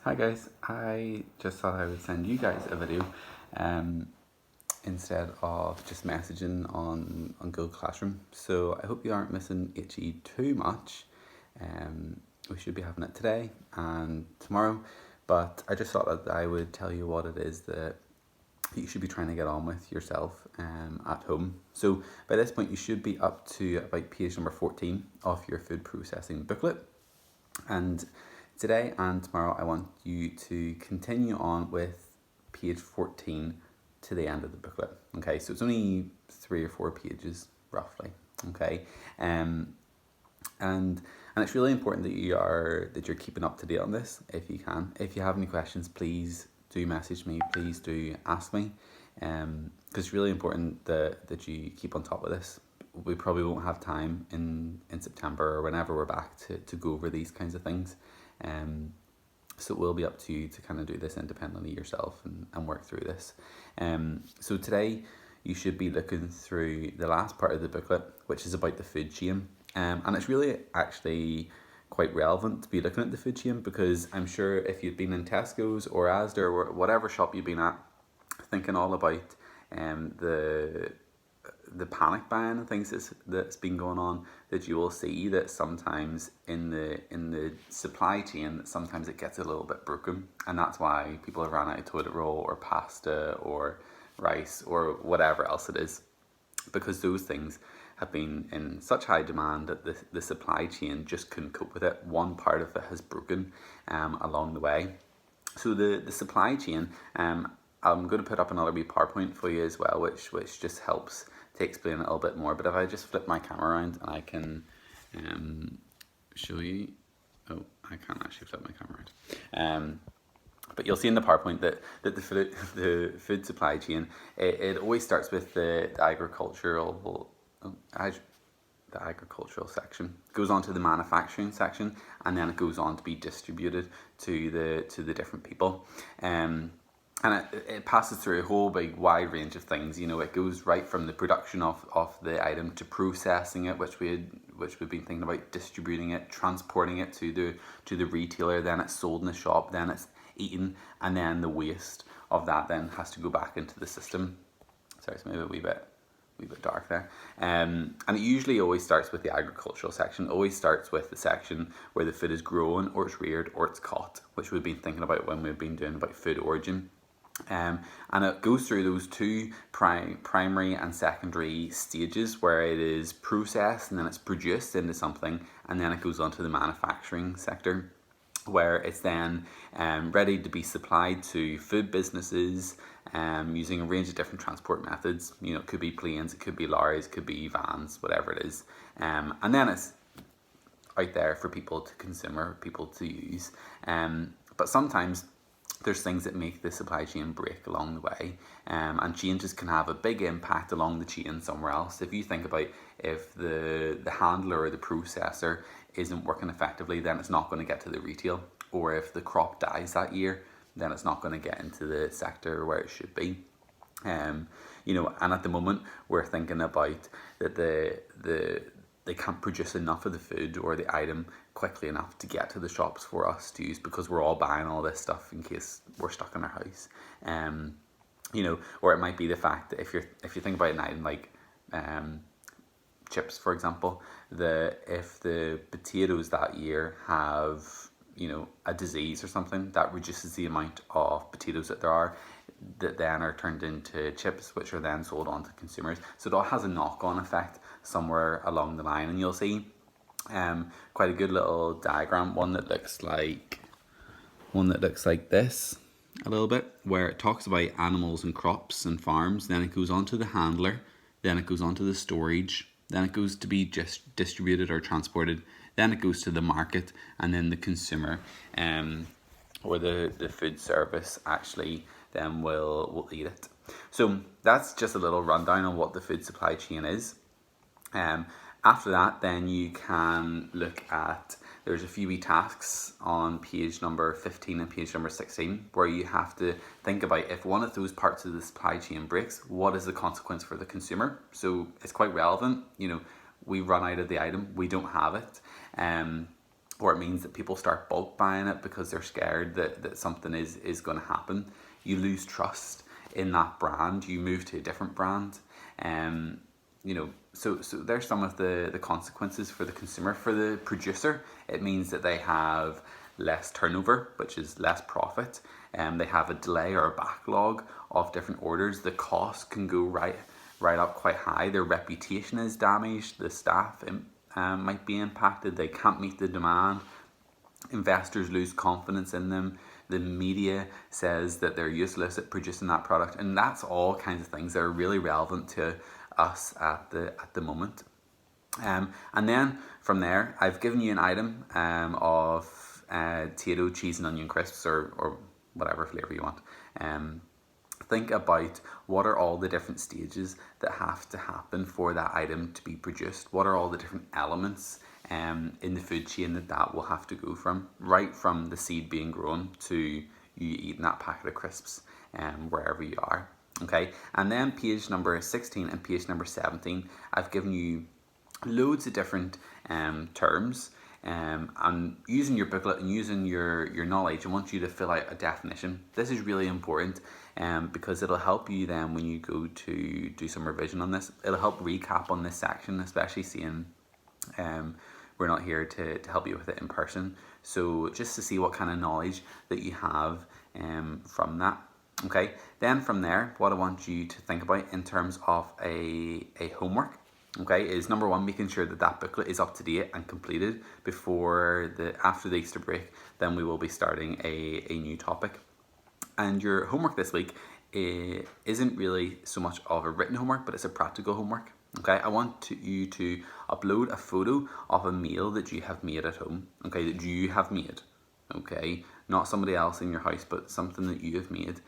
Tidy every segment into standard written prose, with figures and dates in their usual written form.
Hi guys, I just thought I would send you guys a video um, instead of just messaging on Google Classroom. So I hope you aren't missing HE too much. We should be having it today and tomorrow, but I just thought that I would tell you what it is that you should be trying to get on with yourself at home. So by this point you should be up to about page number 14 of your food processing booklet. And today and tomorrow, I want you to continue on with page 14 to the end of the booklet. Okay, so it's only 3 or 4 pages roughly. Okay, and it's really important that you're keeping up to date on this if you can. If you have any questions, please do message me. Please do ask me, because it's really important that you keep on top of this. We probably won't have time in September or whenever we're back to go over these kinds of things. So it will be up to you to kind of do this independently yourself and work through this. So today you should be looking through the last part of the booklet, which is about the food chain. And it's really actually quite relevant to be looking at the food chain, because I'm sure if you've been in Tesco's or Asda or whatever shop you've been at, thinking all about the panic buying and things that's been going on, that you will see that sometimes in the supply chain, that sometimes it gets a little bit broken, and that's why people have run out of toilet roll or pasta or rice or whatever else it is, because those things have been in such high demand that the supply chain just couldn't cope with it. One part of it has broken along the way. So the supply chain, I'm going to put up another wee PowerPoint for you as well, which just helps to explain it a little bit more. But if I just flip my camera around and I can show you. Oh, I can't actually flip my camera around. But you'll see in the PowerPoint that the food supply chain, it always starts with the agricultural section, goes on to the manufacturing section, and then it goes on to be distributed to the different people. And it passes through a whole big wide range of things. It goes right from the production of the item to processing it, which we've been thinking about, distributing it, transporting it to the retailer, then it's sold in the shop, then it's eaten, and then the waste of that then has to go back into the system. Sorry, it's maybe a wee bit dark there. And it usually always starts with the agricultural section. It always starts with the section where the food is grown, or it's reared, or it's caught, which we've been thinking about when we've been doing about food origin. And it goes through those two primary and secondary stages, where it is processed and then it's produced into something, and then it goes on to the manufacturing sector, where it's then ready to be supplied to food businesses using a range of different transport methods. It could be planes, it could be lorries, it could be vans, whatever it is. And then it's out there for people to consume or people to use. But sometimes there's things that make the supply chain break along the way, and changes can have a big impact along the chain somewhere else. If you think about, if the handler or the processor isn't working effectively, then it's not going to get to the retail. Or if the crop dies that year, then it's not going to get into the sector where it should be. And at the moment we're thinking about that they can't produce enough of the food or the item quickly enough to get to the shops for us to use, because we're all buying all this stuff in case we're stuck in our house. Or it might be the fact that if you think about an item like chips, for example, if the potatoes that year have a disease or something, that reduces the amount of potatoes that there are, that then are turned into chips, which are then sold on to consumers. So it all has a knock-on effect somewhere along the line, and you'll see quite a good little diagram, one that looks like this a little bit, where it talks about animals and crops and farms, then it goes on to the handler, then it goes on to the storage, then it goes to be just distributed or transported, then it goes to the market, and then the consumer or the food service actually then will eat it. So that's just a little rundown on what the food supply chain is. After that, then you can look at, there's a few wee tasks on page number 15 and page number 16, where you have to think about, if one of those parts of the supply chain breaks, what is the consequence for the consumer? So it's quite relevant. We run out of the item, we don't have it. or it means that people start bulk buying it because they're scared that something is going to happen. You lose trust in that brand. You move to a different brand. You know, so there's some of the consequences for the consumer. For the producer, it means that they have less turnover, which is less profit. They have a delay or a backlog of different orders. The cost can go right up quite high. Their reputation is damaged. The staff might be impacted. They can't meet the demand. Investors lose confidence in them. The media says that they're useless at producing that product, and that's all kinds of things that are really relevant to us at the moment. And then from there, I've given you an item of potato, cheese, and onion crisps, or whatever flavor you want. Think about what are all the different stages that have to happen for that item to be produced. What are all the different elements in the food chain that will have to go from, right from the seed being grown to you eating that packet of crisps wherever you are. Okay, and then page number 16 and page number 17, I've given you loads of different terms. And using your booklet and using your knowledge, I want you to fill out a definition. This is really important because it'll help you then when you go to do some revision on this. It'll help recap on this section, especially seeing we're not here to help you with it in person. So just to see what kind of knowledge that you have from that. Okay, then from there, what I want you to think about in terms of a homework, okay, is number one, making sure that booklet is up to date and completed after the Easter break. Then we will be starting a new topic. And your homework this week isn't really so much of a written homework, but it's a practical homework. Okay, I want you to upload a photo of a meal that you have made at home. Okay, that you have made. Okay, not somebody else in your house, but something that you have made.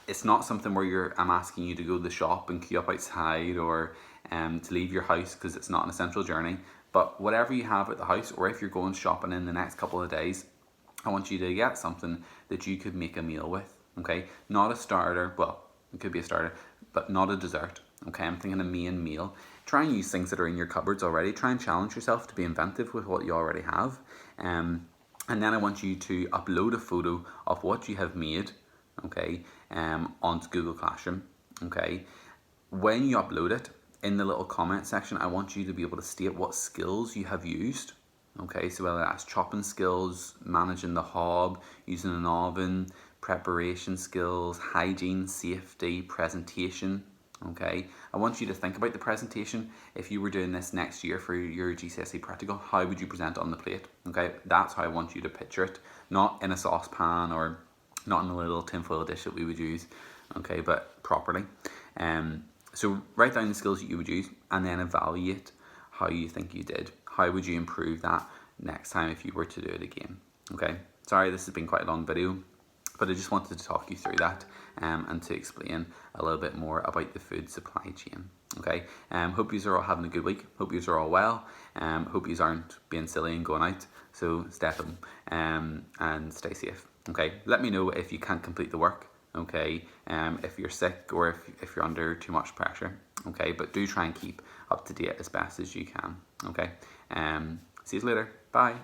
It's not something where I'm asking you to go to the shop and queue up outside, or to leave your house, because it's not an essential journey. But whatever you have at the house, or if you're going shopping in the next couple of days, I want you to get something that you could make a meal with. Okay, not a starter. Well, it could be a starter, but not a dessert. Okay, I'm thinking a main meal. Try and use things that are in your cupboards already. Try and challenge yourself to be inventive with what you already have. And then I want you to upload a photo of what you have made, okay, onto Google Classroom. Okay, when you upload it, in the little comment section, I want you to be able to state what skills you have used. Okay, so whether that's chopping skills, managing the hob, using an oven, preparation skills, hygiene, safety, presentation. Okay, I want you to think about the presentation. If you were doing this next year for your GCSE practical, how would you present on the plate? Okay, that's how I want you to picture it, not in a saucepan or not in a little tinfoil dish that we would use. Okay, but properly. So write down the skills that you would use and then evaluate how you think you did. How would you improve that next time if you were to do it again? Okay, sorry this has been quite a long video, but I just wanted to talk you through that and to explain a little bit more about the food supply chain. Okay, hope you are all having a good week. Hope you are all well. Hope you aren't being silly and going out. So stay at home and stay safe. Okay, let me know if you can't complete the work. Okay, if you're sick or if you're under too much pressure. Okay, but do try and keep up to date as best as you can. Okay, see you later. Bye.